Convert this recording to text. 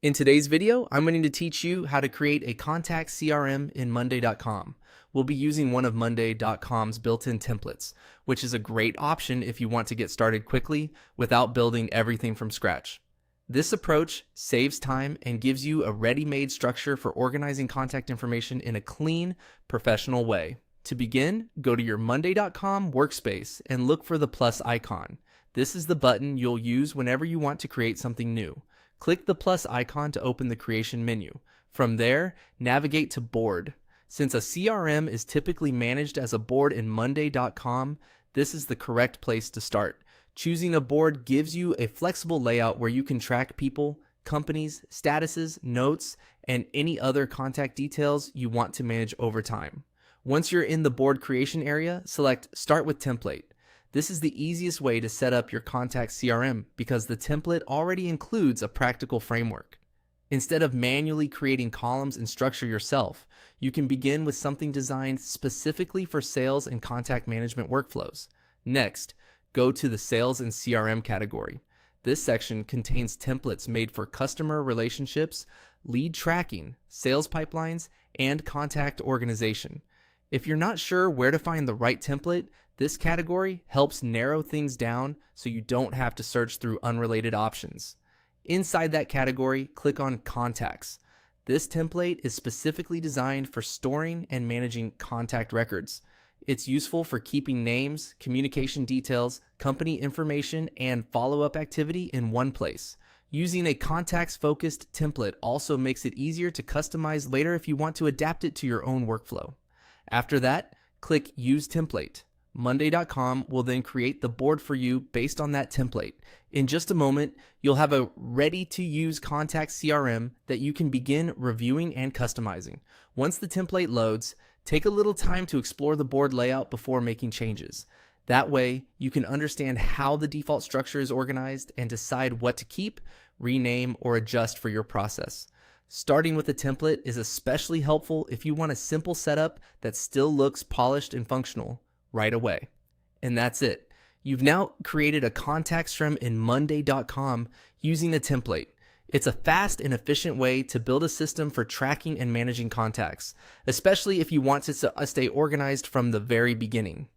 In today's video, I'm going to teach you how to create a contact CRM in Monday.com. We'll be using one of Monday.com's built-in templates, which is a great option if you want to get started quickly without building everything from scratch. This approach saves time and gives you a ready-made structure for organizing contact information in a clean, professional way. To begin, go to your Monday.com workspace and look for the plus icon. This is the button you'll use whenever you want to create something new. Click the plus icon to open the creation menu. From there, navigate to Board. Since a CRM is typically managed as a board in Monday.com, this is the correct place to start. Choosing a board gives you a flexible layout where you can track people, companies, statuses, notes, and any other contact details you want to manage over time. Once you're in the board creation area, select Start with Template. This is the easiest way to set up your contact CRM because the template already includes a practical framework. Instead of manually creating columns and structure yourself, you can begin with something designed specifically for sales and contact management workflows. Next, go to the Sales and CRM category. This section contains templates made for customer relationships, lead tracking, sales pipelines, and contact organization. If you're not sure where to find the right template, this category helps narrow things down so you don't have to search through unrelated options. Inside that category, click on Contacts. This template is specifically designed for storing and managing contact records. It's useful for keeping names, communication details, company information, and follow-up activity in one place. Using a contacts-focused template also makes it easier to customize later if you want to adapt it to your own workflow. After that, click Use Template. Monday.com will then create the board for you based on that template. In just a moment, you'll have a ready-to-use contact CRM that you can begin reviewing and customizing. Once the template loads, take a little time to explore the board layout before making changes. That way, you can understand how the default structure is organized and decide what to keep, rename, or adjust for your process. Starting with a template is especially helpful if you want a simple setup that still looks polished and functional right away. And that's it. You've now created a contact CRM in Monday.com using a template. It's a fast and efficient way to build a system for tracking and managing contacts, especially if you want to stay organized from the very beginning.